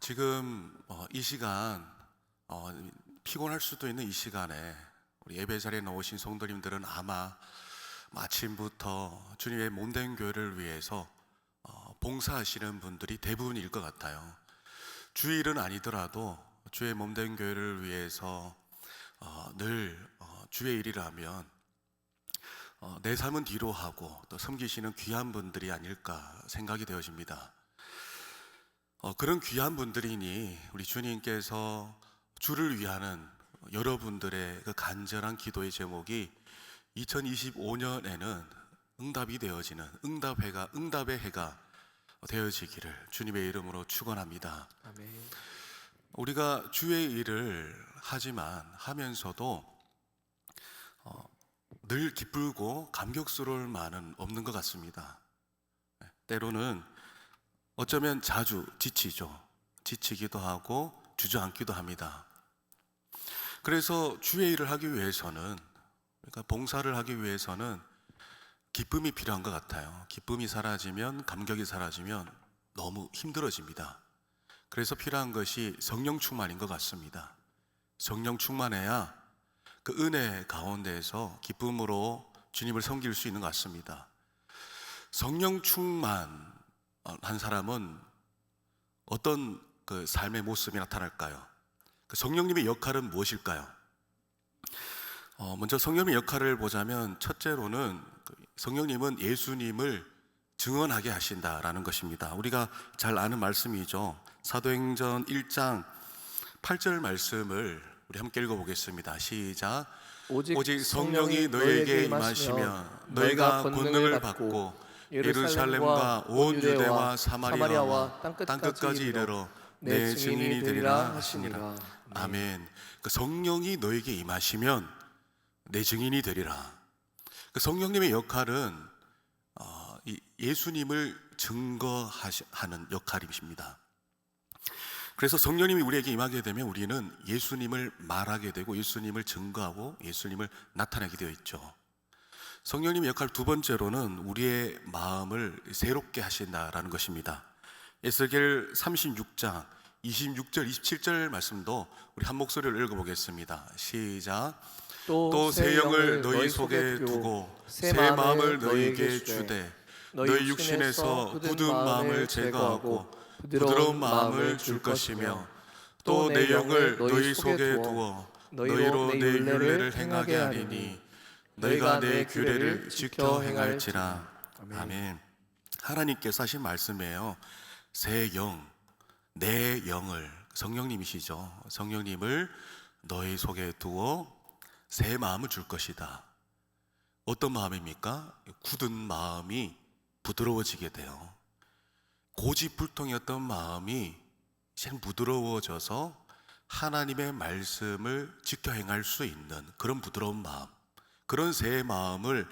지금 이 시간 피곤할 수도 있는 이 시간에 우리 예배 자리에 나오신 성도님들은 아마 아침부터 주님의 몸된 교회를 위해서 봉사하시는 분들이 대부분일 것 같아요. 주일은 아니더라도 주의 몸된 교회를 위해서 늘 주의 일이라면 내 삶은 뒤로 하고 또 섬기시는 귀한 분들이 아닐까 생각이 되어집니다. 그런 귀한 분들이니 우리 주님께서 주를 위하는 여러분들의 그 간절한 기도의 제목이 2025년에는 응답이 되어지는 응답의 해가 되어지기를 주님의 이름으로 축원합니다. 아멘. 우리가 주의 일을 하면서도 늘 기쁘고 감격스러울 만은 없는 것 같습니다. 때로는 어쩌면 자주 지치기도 하고 주저앉기도 합니다. 그래서 주의 일을 하기 위해서는, 그러니까 봉사를 하기 위해서는 기쁨이 필요한 것 같아요. 기쁨이 사라지면, 감격이 사라지면 너무 힘들어집니다. 그래서 필요한 것이 성령 충만인 것 같습니다. 성령 충만해야 그 은혜 가운데에서 기쁨으로 주님을 섬길 수 있는 것 같습니다. 성령 충만 한 사람은 어떤 그 삶의 모습이 나타날까요? 그 성령님의 역할은 무엇일까요? 먼저 성령님의 역할을 보자면 첫째로는 성령님은 예수님을 증언하게 하신다라는 것입니다. 우리가 잘 아는 말씀이죠. 사도행전 1장 8절 말씀을 우리 함께 읽어보겠습니다. 시작. 오직 성령이 너에게 임하시면 너희가 권능을 받고 예루살렘과 온 유대와 사마리아와 땅끝까지 이르러 내 증인이 되리라 하시니라. 아멘. 그 성령이 너에게 임하시면 내 증인이 되리라. 그 성령님의 역할은 예수님을 증거하는 역할이십니다. 그래서 성령님이 우리에게 임하게 되면 우리는 예수님을 말하게 되고 예수님을 증거하고 예수님을 나타내게 되어 있죠. 성령님의 역할 두 번째로는 우리의 마음을 새롭게 하신다라는 것입니다. 에스겔 36장 26절 27절 말씀도 우리 한 목소리를 읽어보겠습니다. 시작. 또 새 영을 너희 속에 두고 새 마음을 너희에게 주되 너희 육신에서 굳은 마음을 제거하고 부드러운 마음을 줄 것이며 또 내 영을 너희 속에 두어 너희로 내 율례를 행하게 하리니 너희가 내 규례를 지켜 행할지라. 아멘. 하나님께서 하신 말씀이에요. 새 영, 내 영을, 성령님이시죠. 성령님을 너희 속에 두어 새 마음을 줄 것이다. 어떤 마음입니까? 굳은 마음이 부드러워지게 돼요. 고집불통이었던 마음이 이제 부드러워져서 하나님의 말씀을 지켜 행할 수 있는 그런 부드러운 마음, 그런 새 마음을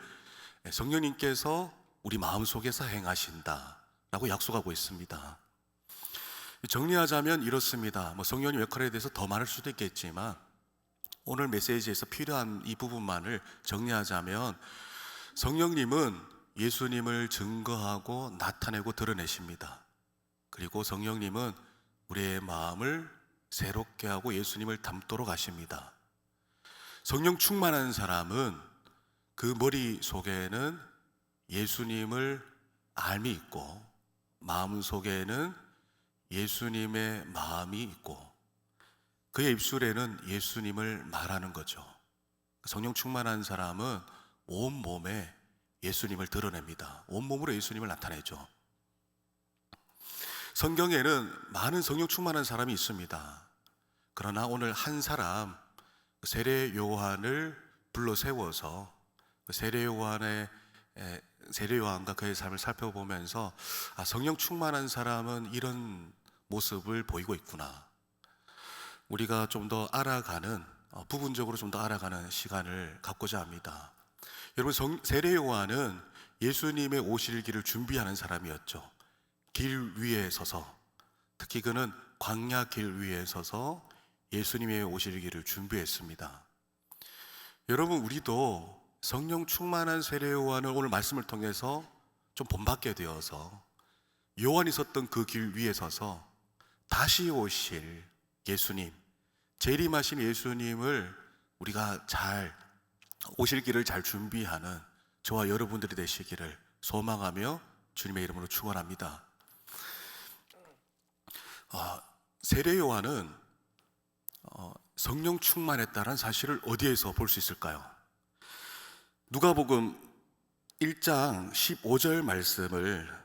성령님께서 우리 마음속에서 행하신다라고 약속하고 있습니다. 정리하자면 이렇습니다. 성령님 역할에 대해서 더 말할 수도 있겠지만 오늘 메시지에서 필요한 이 부분만을 정리하자면 성령님은 예수님을 증거하고 나타내고 드러내십니다. 그리고 성령님은 우리의 마음을 새롭게 하고 예수님을 닮도록 하십니다. 성령 충만한 사람은 그 머릿속에는 예수님을 알미 있고 마음속에는 예수님의 마음이 있고 그의 입술에는 예수님을 말하는 거죠. 성령 충만한 사람은 온몸에 예수님을 드러냅니다. 온몸으로 예수님을 나타내죠. 성경에는 많은 성령 충만한 사람이 있습니다. 그러나 오늘 한 사람 세례 요한을 불러 세워서 세례 요한과 그의 삶을 살펴보면서 성령 충만한 사람은 이런 모습을 보이고 있구나. 우리가 좀 더 알아가는, 부분적으로 좀 더 알아가는 시간을 갖고자 합니다. 여러분, 세례 요한은 예수님의 오실 길을 준비하는 사람이었죠. 길 위에 서서, 특히 그는 광야 길 위에 서서 예수님의 오실 길을 준비했습니다. 여러분, 우리도 성령 충만한 세례 요한을 오늘 말씀을 통해서 좀 본받게 되어서 요한이 섰던 그 길 위에 서서 다시 오실 예수님, 재림하신 예수님을 우리가 잘 오실 길을 잘 준비하는 저와 여러분들이 되시기를 소망하며 주님의 이름으로 축원합니다. 세례 요한은 성령 충만했다는 사실을 어디에서 볼 수 있을까요? 누가복음 1장 15절 말씀을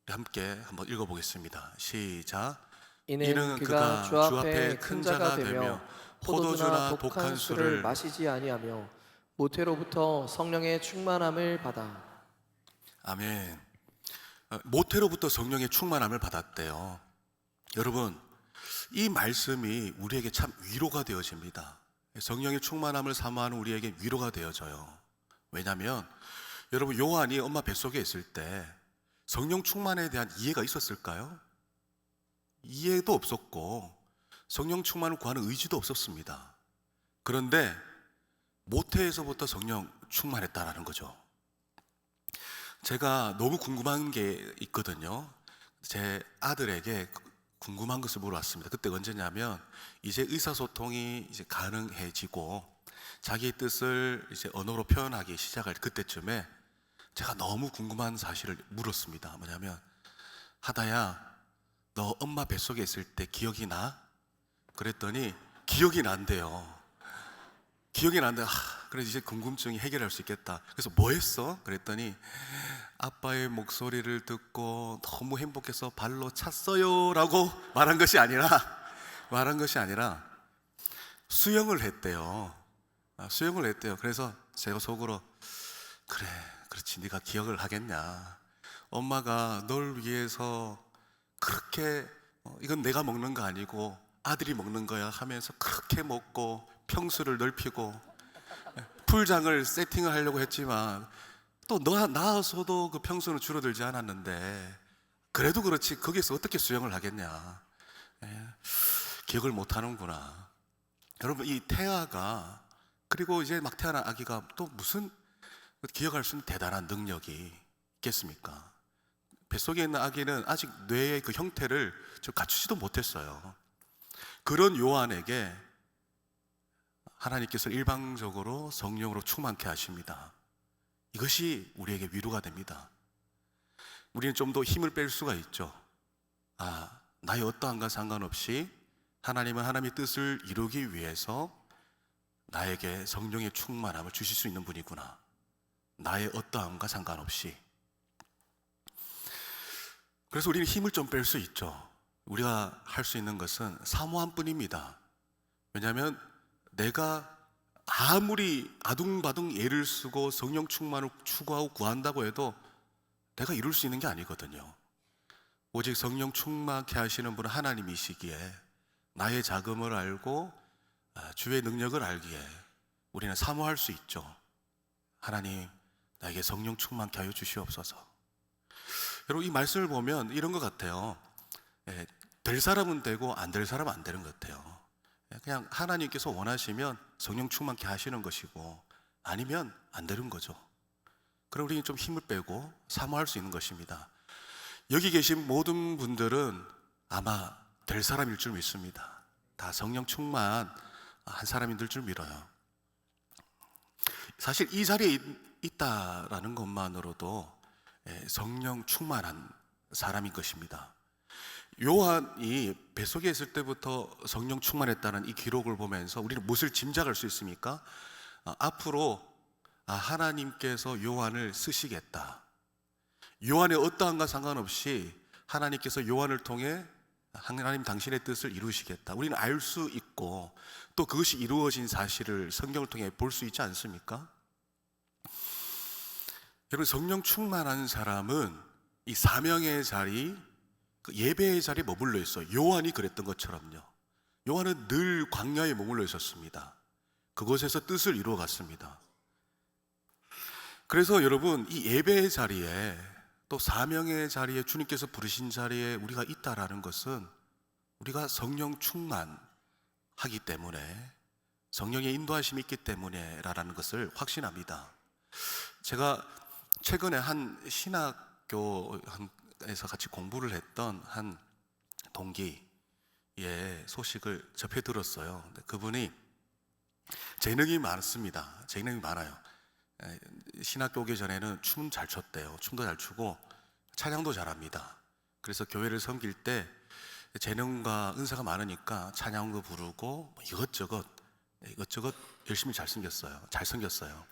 함께 한번 읽어보겠습니다. 시작. 이는 그가 주 앞에 큰 자가 되며 포도주나 독한 술을 마시지 아니하며 모태로부터 성령의 충만함을 받아. 아멘. 모태로부터 성령의 충만함을 받았대요. 여러분, 이 말씀이 우리에게 참 위로가 되어집니다. 성령의 충만함을 사모하는 우리에게 위로가 되어져요. 왜냐하면 여러분, 요한이 엄마 뱃속에 있을 때 성령 충만에 대한 이해가 있었을까요? 이해도 없었고 성령 충만을 구하는 의지도 없었습니다. 그런데 모태에서부터 성령 충만했다라는 거죠. 제가 너무 궁금한 게 있거든요. 제 아들에게 궁금한 것을 물어봤습니다. 그때 언제냐면 이제 의사소통이 이제 가능해지고 자기의 뜻을 이제 언어로 표현하기 시작할 그때쯤에 제가 너무 궁금한 사실을 물었습니다. 뭐냐면, 하다야, 너 엄마 뱃속에 있을 때 기억이 나? 그랬더니 기억이 난대요. 기억이 난대. 그래서 이제 궁금증이 해결할 수 있겠다. 그래서 뭐 했어? 그랬더니 아빠의 목소리를 듣고 너무 행복해서 발로 찼어요 라고 말한 것이 아니라 수영을 했대요. 수영을 했대요. 그래서 제가 속으로, 그래, 그렇지, 네가 기억을 하겠냐. 엄마가 널 위해서 그렇게 이건 내가 먹는 거 아니고 아들이 먹는 거야 하면서 그렇게 먹고 평수를 넓히고 풀장을 세팅을 하려고 했지만 또 나와서도 그 평수는 줄어들지 않았는데 그래도 그렇지 거기서 어떻게 수영을 하겠냐. 기억을 못 하는구나. 여러분, 이 태아가, 그리고 이제 막 태어난 아기가 또 무슨 기억할 수 있는 대단한 능력이 있겠습니까? 뱃속에 있는 아기는 아직 뇌의 그 형태를 갖추지도 못했어요. 그런 요한에게 하나님께서 일방적으로 성령으로 충만케 하십니다. 이것이 우리에게 위로가 됩니다. 우리는 좀 더 힘을 뺄 수가 있죠. 나의 어떠한가 상관없이 하나님은 하나님의 뜻을 이루기 위해서 나에게 성령의 충만함을 주실 수 있는 분이구나. 나의 어떠함과 상관없이. 그래서 우리는 힘을 좀 뺄 수 있죠. 우리가 할 수 있는 것은 사모함 뿐입니다. 왜냐하면 내가 아무리 아둥바둥 애를 쓰고 성령 충만을 추구하고 구한다고 해도 내가 이룰 수 있는 게 아니거든요. 오직 성령 충만케 하시는 분은 하나님이시기에 나의 자금을 알고 주의 능력을 알기에 우리는 사모할 수 있죠. 하나님, 나에게 성령 충만케 하여 주시옵소서. 여러분, 이 말씀을 보면 이런 것 같아요. 될 사람은 되고 안 될 사람은 안 되는 것 같아요. 그냥 하나님께서 원하시면 성령 충만케 하시는 것이고 아니면 안 되는 거죠. 그럼 우리는 좀 힘을 빼고 사모할 수 있는 것입니다. 여기 계신 모든 분들은 아마 될 사람일 줄 믿습니다. 다 성령 충만 한 사람인 줄 믿어요. 사실 이 자리에 있다라는 것만으로도 성령 충만한 사람인 것입니다. 요한이 뱃속에 있을 때부터 성령 충만했다는 이 기록을 보면서 우리는 무엇을 짐작할 수 있습니까? 앞으로 하나님께서 요한을 쓰시겠다. 요한의 어떠한가 상관없이 하나님께서 요한을 통해 하나님 당신의 뜻을 이루시겠다. 우리는 알 수 있고 또 그것이 이루어진 사실을 성경을 통해 볼 수 있지 않습니까? 여러분, 성령 충만한 사람은 이 사명의 자리, 그 예배의 자리에 머물러 있어요. 요한이 그랬던 것처럼요. 요한은 늘 광야에 머물러 있었습니다. 그곳에서 뜻을 이루어 갔습니다. 그래서 여러분, 이 예배의 자리에 또 사명의 자리에 주님께서 부르신 자리에 우리가 있다라는 것은 우리가 성령 충만하기 때문에, 성령의 인도하심이 있기 때문에라는 것을 확신합니다. 제가 최근에 한 신학교에서 같이 공부를 했던 한 동기의 소식을 접해 들었어요. 근데 그분이 재능이 많습니다. 재능이 많아요. 신학교 오기 전에는 춤 잘 췄대요. 춤도 잘 추고 찬양도 잘합니다. 그래서 교회를 섬길 때 재능과 은사가 많으니까 찬양도 부르고 이것저것 열심히 잘 섬겼어요.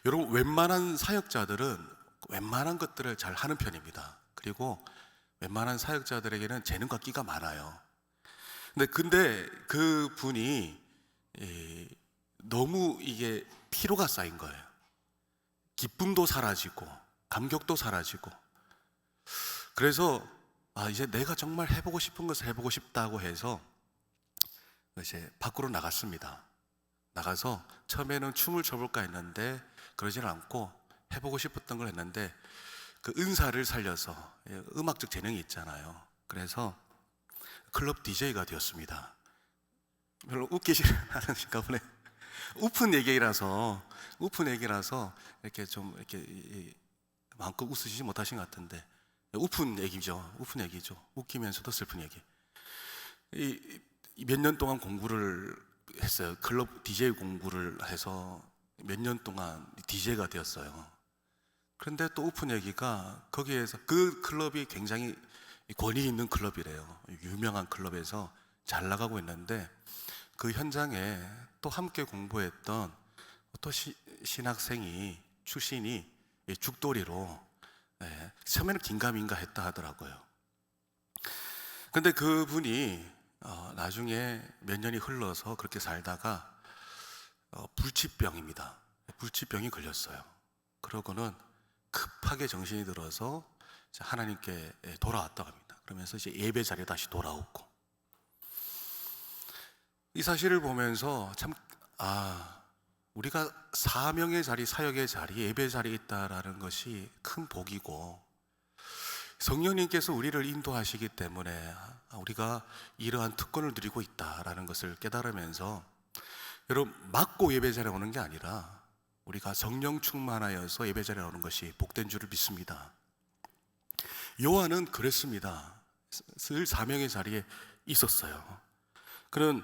여러분, 웬만한 사역자들은 웬만한 것들을 잘 하는 편입니다. 그리고 웬만한 사역자들에게는 재능과 끼가 많아요. 근데 그 분이 너무 이게 피로가 쌓인 거예요. 기쁨도 사라지고 감격도 사라지고. 그래서 이제 내가 정말 해보고 싶은 것을 해보고 싶다고 해서 이제 밖으로 나갔습니다. 나가서 처음에는 춤을 춰볼까 했는데 그러지는 않고 해보고 싶었던 걸 했는데 그 은사를 살려서 음악적 재능이 있잖아요. 그래서 클럽 DJ가 되었습니다. 별로 웃기지 않으신가 보네. 우픈 얘기라서 이렇게 좀 이렇게 마음껏 웃으시지 못하신 것 같은데 우픈 얘기죠. 웃기면서도 슬픈 얘기. 몇 년 동안 공부를 했어요. 클럽 DJ 공부를 해서 몇 년 동안 DJ가 되었어요. 그런데 또 우픈 얘기가 거기에서 그 클럽이 굉장히 권위 있는 클럽이래요. 유명한 클럽에서 잘 나가고 있는데 그 현장에 또 함께 공부했던 또 출신이 죽돌이로 처음에는 긴가민가 했다 하더라고요. 근데 그분이 나중에 몇 년이 흘러서 그렇게 살다가 불치병입니다. 불치병이 걸렸어요. 그러고는 급하게 정신이 들어서 하나님께 돌아왔다고 합니다. 그러면서 이제 예배 자리에 다시 돌아오고, 이 사실을 보면서 참 우리가 사명의 자리, 사역의 자리, 예배 자리에 있다라는 것이 큰 복이고 성령님께서 우리를 인도하시기 때문에 우리가 이러한 특권을 누리고 있다라는 것을 깨달으면서 여러분, 맞고 예배 자리에 오는 게 아니라 우리가 성령 충만하여서 예배 자리에 오는 것이 복된 줄을 믿습니다. 요한은 그랬습니다. 늘 사명의 자리에 있었어요. 그는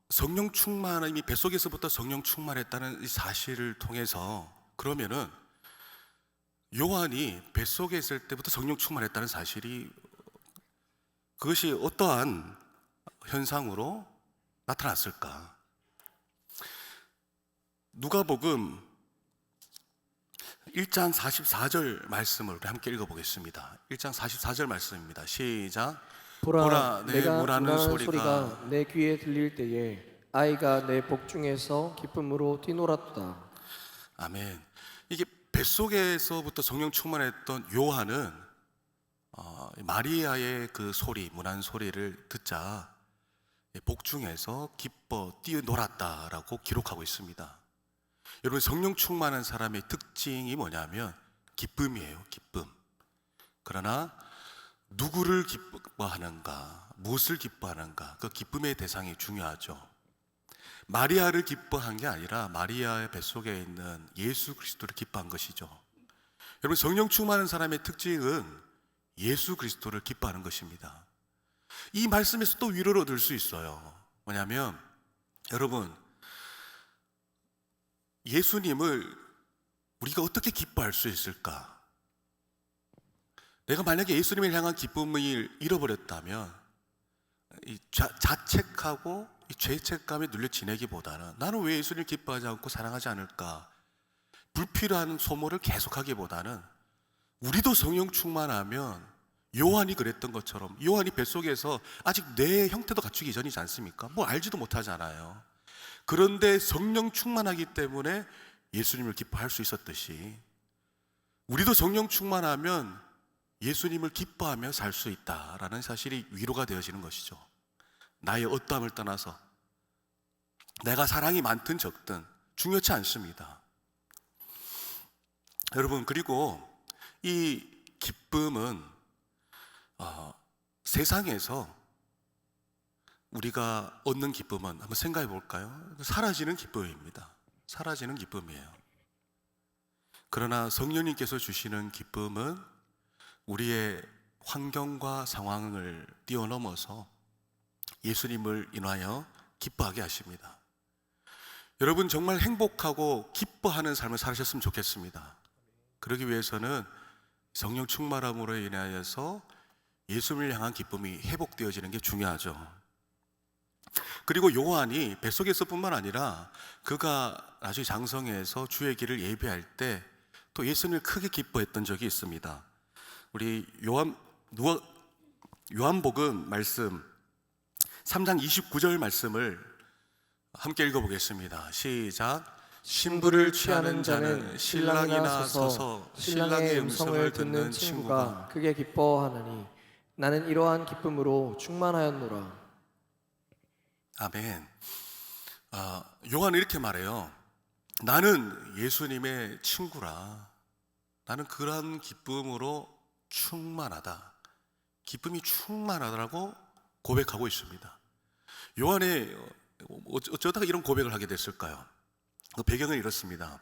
성령 충만함이, 이미 뱃속에서부터 성령 충만했다는 이 사실을 통해서, 그러면은 요한이 뱃속에 있을 때부터 성령 충만했다는 사실이, 그것이 어떠한 현상으로 나타났을까? 누가복음 1장 44절 말씀을 함께 읽어보겠습니다. 1장 44절 말씀입니다. 시작. 보라, 내가 무라는 무라는 소리가 내 귀에 들릴 때에 아이가 내 복중에서 기쁨으로 뛰놀았다. 아멘. 이게 뱃속에서부터 성령 충만했던 요한은 마리아의 그 소리, 문안 소리를 듣자 복중에서 기뻐 뛰어놀았다라고 기록하고 있습니다. 여러분, 성령 충만한 사람의 특징이 뭐냐면 기쁨이에요. 기쁨. 그러나 누구를 기뻐하는가, 무엇을 기뻐하는가, 그 기쁨의 대상이 중요하죠. 마리아를 기뻐한 게 아니라 마리아의 뱃속에 있는 예수 그리스도를 기뻐한 것이죠. 여러분, 성령 충만한 사람의 특징은 예수 그리스도를 기뻐하는 것입니다. 이 말씀에서 또 위로를 얻을 수 있어요. 뭐냐면, 여러분, 예수님을 우리가 어떻게 기뻐할 수 있을까? 내가 만약에 예수님을 향한 기쁨을 잃어버렸다면 이 자책하고 이 죄책감에 눌려 지내기보다는, 나는 왜 예수님을 기뻐하지 않고 사랑하지 않을까, 불필요한 소모를 계속하기보다는, 우리도 성령 충만하면 요한이 그랬던 것처럼, 요한이 뱃속에서 아직 뇌의 형태도 갖추기 전이지 않습니까? 뭐 알지도 못하잖아요. 그런데 성령 충만하기 때문에 예수님을 기뻐할 수 있었듯이 우리도 성령 충만하면 예수님을 기뻐하며 살 수 있다라는 사실이 위로가 되어지는 것이죠. 나의 어떠함을 떠나서 내가 사랑이 많든 적든 중요치 않습니다. 여러분, 그리고 이 기쁨은 세상에서 우리가 얻는 기쁨은, 한번 생각해 볼까요? 사라지는 기쁨입니다. 사라지는 기쁨이에요. 그러나 성령님께서 주시는 기쁨은 우리의 환경과 상황을 뛰어넘어서 예수님을 인하여 기뻐하게 하십니다. 여러분 정말 행복하고 기뻐하는 삶을 살으셨으면 좋겠습니다. 그러기 위해서는 성령 충만함으로 인하여서 예수님을 향한 기쁨이 회복되어지는 게 중요하죠. 그리고 요한이 뱃속에서뿐만 아니라 그가 나중에 장성해서 주의 길을 예비할 때 또 예수님을 크게 기뻐했던 적이 있습니다. 우리 요한복음 말씀 3장 29절 말씀을 함께 읽어보겠습니다. 시작. 신부를 취하는 자는 신랑이나 서서 신랑의 음성을 듣는 친구가 크게 기뻐하느니 나는 이러한 기쁨으로 충만하였노라. 아멘. 요한은 이렇게 말해요. 나는 예수님의 친구라. 나는 그런 기쁨으로 충만하다. 기쁨이 충만하다라고 고백하고 있습니다. 요한이 어쩌다가 이런 고백을 하게 됐을까요? 그 배경은 이렇습니다.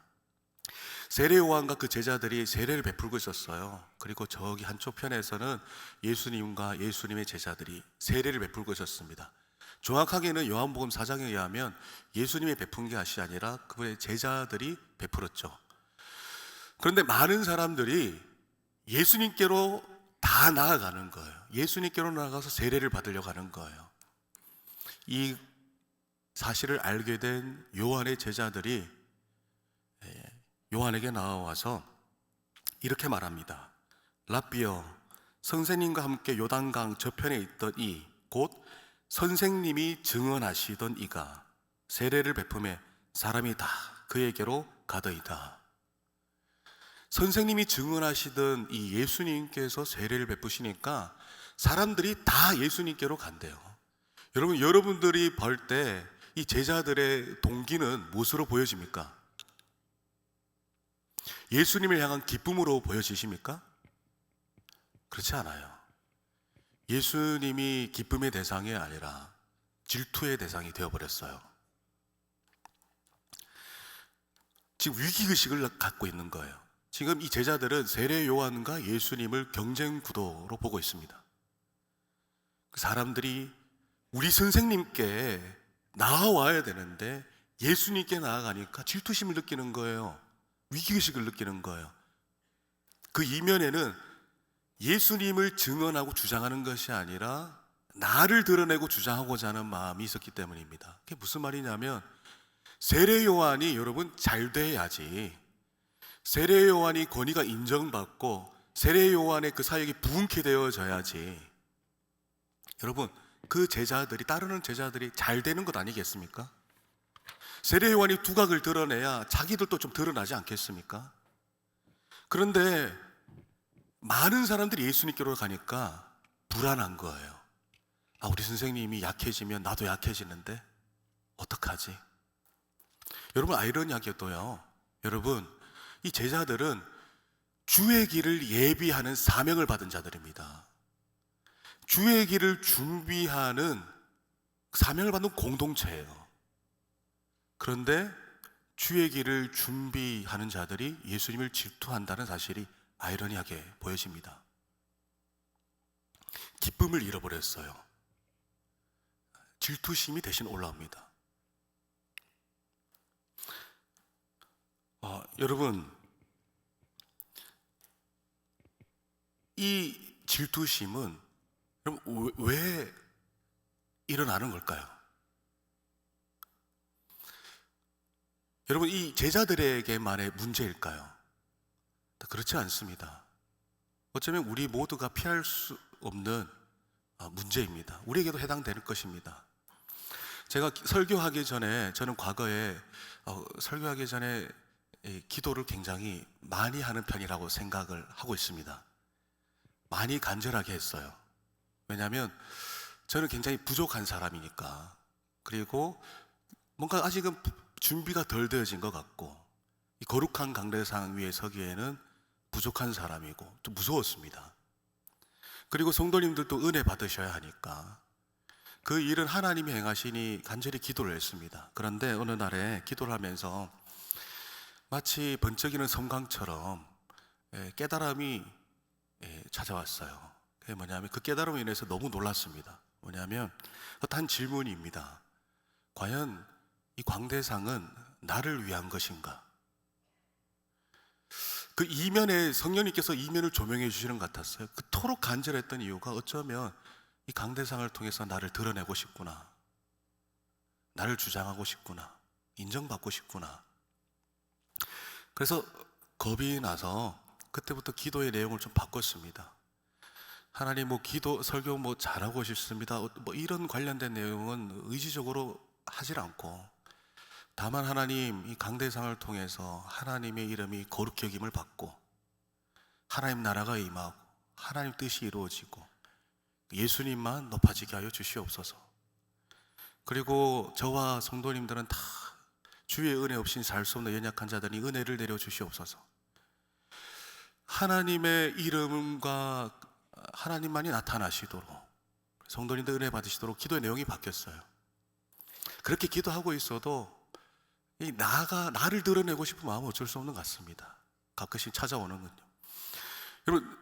세례 요한과 그 제자들이 세례를 베풀고 있었어요. 그리고 저기 한쪽 편에서는 예수님과 예수님의 제자들이 세례를 베풀고 있었습니다. 정확하게는 요한복음 4장에 의하면 예수님이 베푼 것이 아니라 그분의 제자들이 베풀었죠. 그런데 많은 사람들이 예수님께로 다 나아가는 거예요. 예수님께로 나아가서 세례를 받으려고 하는 거예요. 이 사실을 알게 된 요한의 제자들이 요한에게 나와서 이렇게 말합니다. 랍비여, 선생님과 함께 요단강 저편에 있던 이 곧 선생님이 증언하시던 이가 세례를 베푸매 사람이 다 그에게로 가더이다. 선생님이 증언하시던 이 예수님께서 세례를 베푸시니까 사람들이 다 예수님께로 간대요. 여러분들이 볼 때 이 제자들의 동기는 무엇으로 보여집니까? 예수님을 향한 기쁨으로 보여지십니까? 그렇지 않아요. 예수님이 기쁨의 대상이 아니라 질투의 대상이 되어버렸어요. 지금 위기의식을 갖고 있는 거예요. 지금 이 제자들은 세례 요한과 예수님을 경쟁 구도로 보고 있습니다. 그 사람들이 우리 선생님께 나아와야 되는데 예수님께 나아가니까 질투심을 느끼는 거예요. 위기의식을 느끼는 거예요. 그 이면에는 예수님을 증언하고 주장하는 것이 아니라 나를 드러내고 주장하고자 하는 마음이 있었기 때문입니다. 그게 무슨 말이냐면 세례 요한이 여러분 잘 돼야지, 세례 요한이 권위가 인정받고 세례 요한의 그 사역이 부흥케 되어져야지 여러분 그 제자들이, 따르는 제자들이 잘 되는 것 아니겠습니까? 세례 요한이 두각을 드러내야 자기들도 좀 드러나지 않겠습니까? 그런데 많은 사람들이 예수님께로 가니까 불안한 거예요. 우리 선생님이 약해지면 나도 약해지는데 어떡하지? 여러분 아이러니하게도요, 여러분 이 제자들은 주의 길을 예비하는 사명을 받은 자들입니다. 주의 길을 준비하는 사명을 받는 공동체예요. 그런데 주의 길을 준비하는 자들이 예수님을 질투한다는 사실이 아이러니하게 보여집니다. 기쁨을 잃어버렸어요. 질투심이 대신 올라옵니다. 여러분, 이 질투심은 왜 일어나는 걸까요? 여러분, 이 제자들에게만의 문제일까요? 그렇지 않습니다. 어쩌면 우리 모두가 피할 수 없는 문제입니다. 우리에게도 해당되는 것입니다. 제가 설교하기 전에, 저는 과거에 설교하기 전에 기도를 굉장히 많이 하는 편이라고 생각을 하고 있습니다. 많이 간절하게 했어요. 왜냐하면 저는 굉장히 부족한 사람이니까, 그리고 뭔가 아직은 준비가 덜 되어진 것 같고, 이 거룩한 강대상 위에 서기에는 부족한 사람이고 좀 무서웠습니다. 그리고 성도님들도 은혜 받으셔야 하니까 그 일은 하나님이 행하시니 간절히 기도를 했습니다. 그런데 어느 날에 기도를 하면서 마치 번쩍이는 섬광처럼 깨달음이 찾아왔어요. 그게 뭐냐면 그 깨달음으로 인해서 너무 놀랐습니다. 뭐냐면 단 질문입니다. 과연 이 광대상은 나를 위한 것인가? 그 이면에 성령님께서 이면을 조명해 주시는 것 같았어요. 그토록 간절했던 이유가 어쩌면 이 광대상을 통해서 나를 드러내고 싶구나, 나를 주장하고 싶구나, 인정받고 싶구나. 그래서 겁이 나서 그때부터 기도의 내용을 좀 바꿨습니다. 하나님 기도 설교 잘하고 싶습니다, 이런 관련된 내용은 의지적으로 하질 않고, 다만 하나님 이 강대상을 통해서 하나님의 이름이 거룩히 여김을 받고 하나님 나라가 임하고 하나님 뜻이 이루어지고 예수님만 높아지게 하여 주시옵소서. 그리고 저와 성도님들은 다 주의 은혜 없인 살 수 없는 연약한 자들이 은혜를 내려 주시옵소서. 하나님의 이름과 하나님만이 나타나시도록 성도님들 은혜 받으시도록 기도의 내용이 바뀌었어요. 그렇게 기도하고 있어도 나를 드러내고 싶은 마음은 어쩔 수 없는 것 같습니다. 가끔씩 찾아오는군요. 여러분,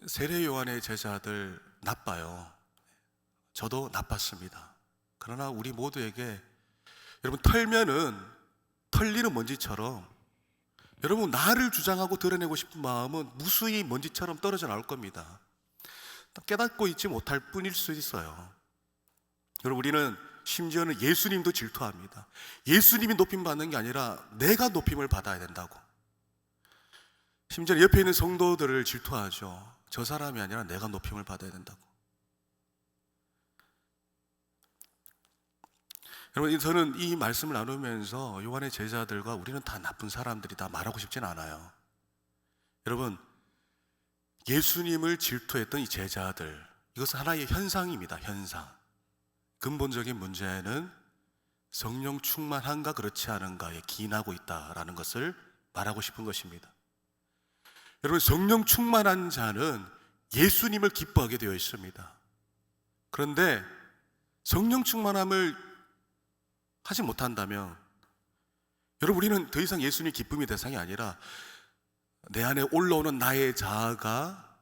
세례 요한의 제자들 나빠요. 저도 나빴습니다. 그러나 우리 모두에게 여러분, 털리는 먼지처럼 여러분 나를 주장하고 드러내고 싶은 마음은 무수히 먼지처럼 떨어져 나올 겁니다. 깨닫고 있지 못할 뿐일 수 있어요. 여러분, 우리는 심지어는 예수님도 질투합니다. 예수님이 높임 받는 게 아니라 내가 높임을 받아야 된다고. 심지어 옆에 있는 성도들을 질투하죠. 저 사람이 아니라 내가 높임을 받아야 된다고. 여러분, 저는 이 말씀을 나누면서 요한의 제자들과 우리는 다 나쁜 사람들이다 말하고 싶지는 않아요. 여러분, 예수님을 질투했던 이 제자들, 이것은 하나의 현상입니다. 현상. 근본적인 문제는 성령 충만한가 그렇지 않은가에 기인하고 있다라는 것을 말하고 싶은 것입니다. 여러분, 성령 충만한 자는 예수님을 기뻐하게 되어 있습니다. 그런데 성령 충만함을 하지 못한다면 여러분, 우리는 더 이상 예수님 기쁨의 대상이 아니라 내 안에 올라오는 나의 자아가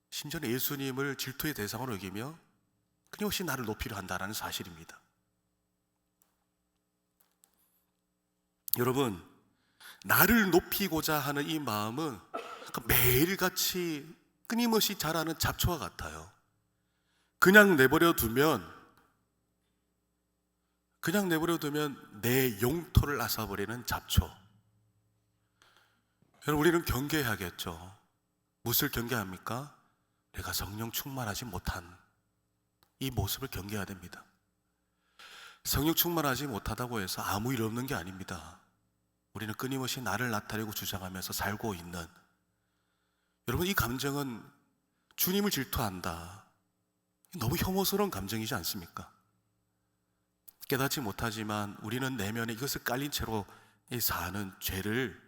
심지어 예수님을 질투의 대상으로 여기며 끊임없이 나를 높이려 한다는 사실입니다. 여러분, 나를 높이고자 하는 이 마음은 매일같이 끊임없이 자라는 잡초와 같아요. 그냥 내버려 두면 내 용토를 앗아버리는 잡초. 여러분, 우리는 경계해야겠죠. 무엇을 경계합니까? 내가 성령 충만하지 못한 이 모습을 경계해야 됩니다. 성령 충만하지 못하다고 해서 아무 일 없는 게 아닙니다. 우리는 끊임없이 나를 나타내고 주장하면서 살고 있는, 여러분, 이 감정은 주님을 질투한다, 너무 혐오스러운 감정이지 않습니까? 깨닫지 못하지만 우리는 내면에 이것을 깔린 채로 사는 죄를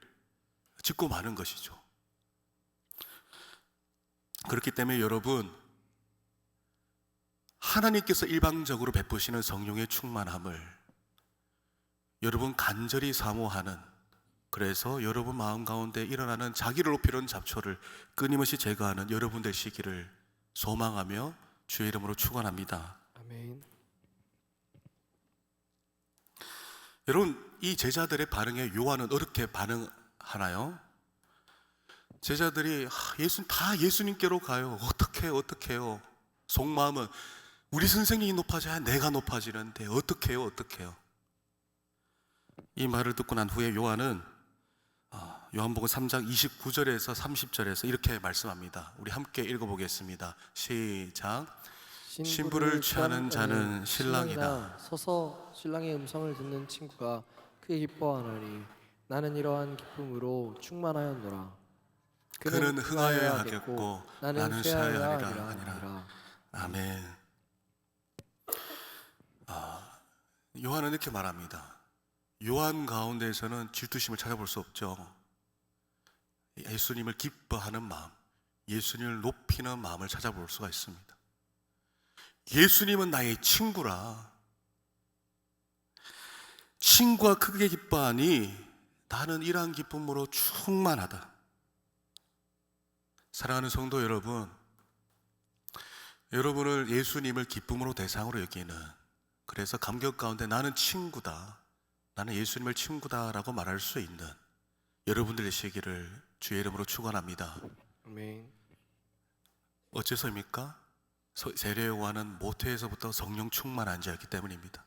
짓고 마는 것이죠. 그렇기 때문에 여러분, 하나님께서 일방적으로 베푸시는 성령의 충만함을 여러분 간절히 사모하는, 그래서 여러분 마음 가운데 일어나는 자기를 높이려는 잡초를 끊임없이 제거하는 여러분 되시기를 소망하며 주의 이름으로 축원합니다. 아멘. 여러분, 이 제자들의 반응에 요한은 어떻게 반응하나요? 제자들이 다 예수님께로 가요. 어떡해요? 속마음은 우리 선생님이 높아져야 내가 높아지는데 어떡해요? 이 말을 듣고 난 후에 요한은 요한복음 3장 29절에서 30절에서 이렇게 말씀합니다. 우리 함께 읽어보겠습니다. 시작. 신부를 취하는 자는 신랑이다. 서서 신랑의 음성을 듣는 친구가 크게 기뻐하나니 나는 이러한 기쁨으로 충만하였노라. 그는 흥하여야 하겠고 나는 쇠하여야 하리라 하니라. 아멘. 요한은 이렇게 말합니다. 요한 가운데에서는 질투심을 찾아볼 수 없죠. 예수님을 기뻐하는 마음, 예수님을 높이는 마음을 찾아볼 수가 있습니다. 예수님은 나의 친구라. 친구가 크게 기뻐하니 나는 이러한 기쁨으로 충만하다. 사랑하는 성도 여러분, 여러분을 예수님을 기쁨으로 대상으로 여기는, 그래서 감격 가운데 나는 친구다, 나는 예수님을 친구다라고 말할 수 있는 여러분들 되시기를 주의 이름으로 축원합니다. 아멘. 어째서입니까? 세례 요한은 모태에서부터 성령 충만한 자였기 때문입니다.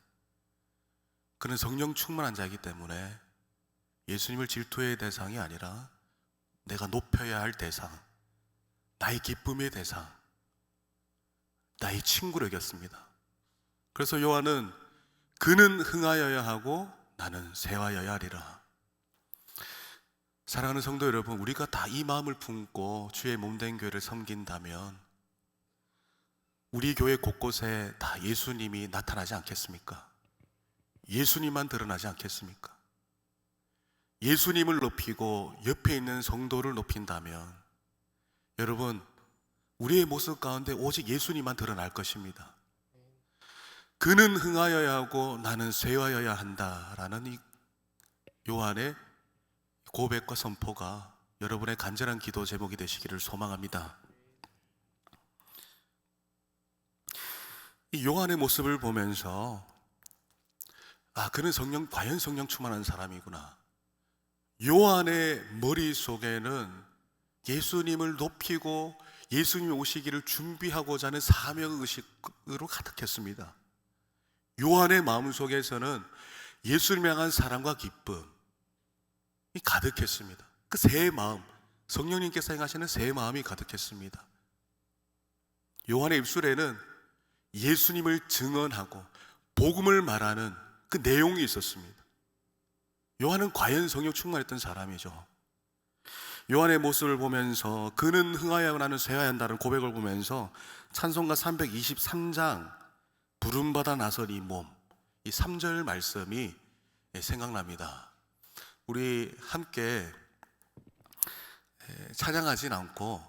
그는 성령 충만한 자이기 때문에 예수님을 질투의 대상이 아니라 내가 높여야 할 대상, 나의 기쁨의 대상, 나의 친구로 여겼습니다. 그래서 요한은 그는 흥하여야 하고 나는 쇠하여야 하리라. 사랑하는 성도 여러분, 우리가 다 이 마음을 품고 주의 몸된 교회를 섬긴다면 우리 교회 곳곳에 다 예수님이 나타나지 않겠습니까? 예수님만 드러나지 않겠습니까? 예수님을 높이고 옆에 있는 성도를 높인다면 여러분, 우리의 모습 가운데 오직 예수님만 드러날 것입니다. 그는 흥하여야 하고 나는 쇠하여야 한다라는 이 요한의 고백과 선포가 여러분의 간절한 기도 제목이 되시기를 소망합니다. 이 요한의 모습을 보면서 그는 과연 성령 충만한 사람이구나. 요한의 머릿속에는 예수님을 높이고 예수님이 오시기를 준비하고자 하는 사명의식으로 가득했습니다. 요한의 마음속에서는 예수님을 향한 사랑과 기쁨이 가득했습니다. 그 새 마음, 성령님께서 행하시는 새 마음이 가득했습니다. 요한의 입술에는 예수님을 증언하고 복음을 말하는 그 내용이 있었습니다. 요한은 과연 성령 충만했던 사람이죠. 요한의 모습을 보면서 그는 흥하여야 나는 쇠하여야 한다는 고백을 보면서 찬송가 323장 부름받아 나설 이 몸, 이 3절 말씀이 생각납니다. 우리 함께 찬양하진 않고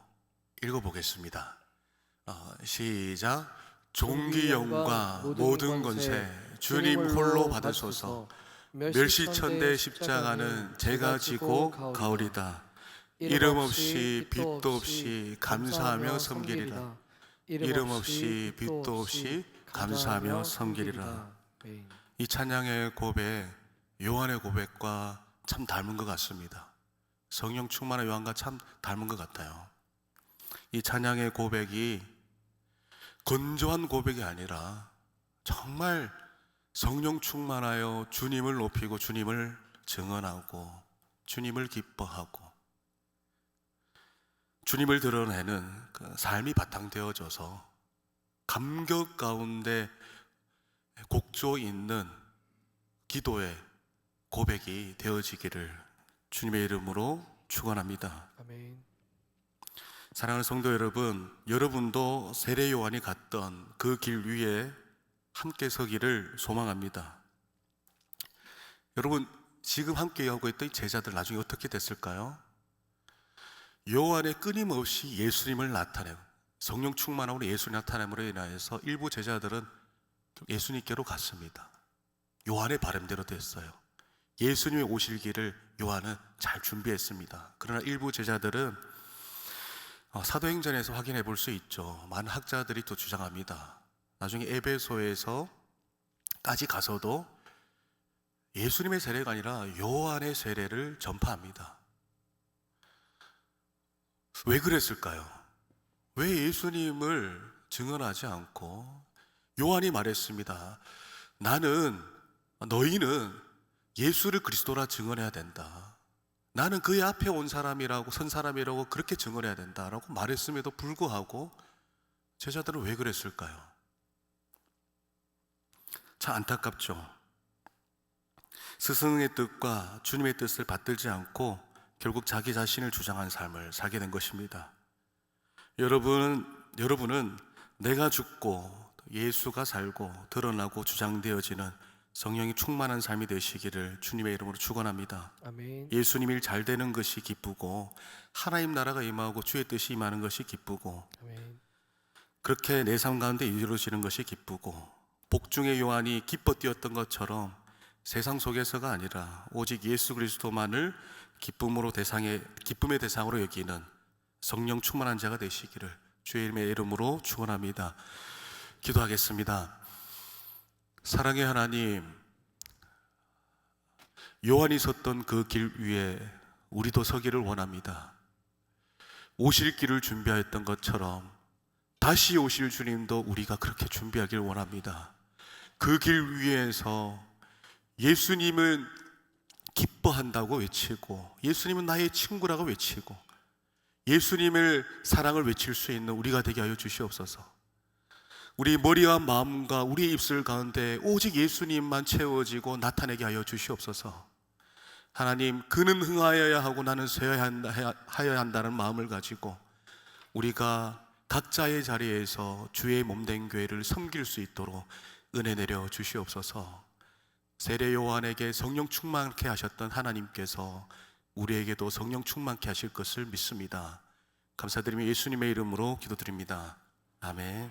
읽어보겠습니다. 시작. 존귀 영과 모든 권세 주님 홀로 받으소서. 멸시천대 십자가는 제가 지고 가오리다. 이름 없이 빛도 없이 감사하며 섬기리라. 이름 없이 빛도 없이 감사하며 섬기리라. 이 찬양의 고백, 요한의 고백과 참 닮은 것 같습니다. 성령 충만한 요한과 참 닮은 것 같아요. 이 찬양의 고백이 건조한 고백이 아니라 정말 성령 충만하여 주님을 높이고 주님을 증언하고 주님을 기뻐하고 주님을 드러내는 그 삶이 바탕되어져서 감격 가운데 곡조 있는 기도의 고백이 되어지기를 주님의 이름으로 축원합니다. 아멘. 사랑하는 성도 여러분, 여러분도 세례 요한이 갔던 그 길 위에 함께 서기를 소망합니다. 여러분, 지금 함께 하고 있던 이 제자들 나중에 어떻게 됐을까요? 요한의 끊임없이 예수님을 나타내고 성령 충만함으로 예수님 나타냄으로 인하여서 일부 제자들은 예수님께로 갔습니다. 요한의 바람대로 됐어요. 예수님의 오실 길을 요한은 잘 준비했습니다. 그러나 일부 제자들은 사도행전에서 확인해 볼 수 있죠. 많은 학자들이 또 주장합니다. 나중에 에베소에서까지 가서도 예수님의 세례가 아니라 요한의 세례를 전파합니다. 왜 그랬을까요? 왜 예수님을 증언하지 않고 요한이 말했습니다. 너희는 예수를 그리스도라 증언해야 된다. 나는 그의 앞에 온 사람이라고, 선 사람이라고 그렇게 증언해야 된다라고 말했음에도 불구하고 제자들은 왜 그랬을까요? 참 안타깝죠. 스승의 뜻과 주님의 뜻을 받들지 않고 결국 자기 자신을 주장한 삶을 살게 된 것입니다. 여러분은 내가 죽고 예수가 살고 드러나고 주장되어지는 성령이 충만한 삶이 되시기를 주님의 이름으로 축원합니다. 아멘. 예수님 일 잘 되는 것이 기쁘고 하나님 나라가 임하고 주의 뜻이 임하는 것이 기쁘고 아멘. 그렇게 내 삶 가운데 이루어지는 것이 기쁘고 복중의 요한이 기뻐 뛰었던 것처럼 세상 속에서가 아니라 오직 예수 그리스도만을 기쁨의 대상으로 여기는 성령 충만한 자가 되시기를 주의 이름으로 축원합니다. 기도하겠습니다. 사랑의 하나님, 요한이 섰던 그 길 위에 우리도 서기를 원합니다. 오실 길을 준비하였던 것처럼 다시 오실 주님도 우리가 그렇게 준비하길 원합니다. 그 길 위에서 예수님을 기뻐한다고 외치고, 예수님은 나의 친구라고 외치고, 예수님을 사랑을 외칠 수 있는 우리가 되게 하여 주시옵소서. 우리 머리와 마음과 우리 입술 가운데 오직 예수님만 채워지고 나타내게 하여 주시옵소서. 하나님, 그는 흥하여야 하고 나는 쇠하여야 한다는 마음을 가지고 우리가 각자의 자리에서 주의 몸된 교회를 섬길 수 있도록 은혜 내려 주시옵소서. 세례 요한에게 성령 충만케 하셨던 하나님께서 우리에게도 성령 충만케 하실 것을 믿습니다. 감사드리며 예수님의 이름으로 기도드립니다. 아멘.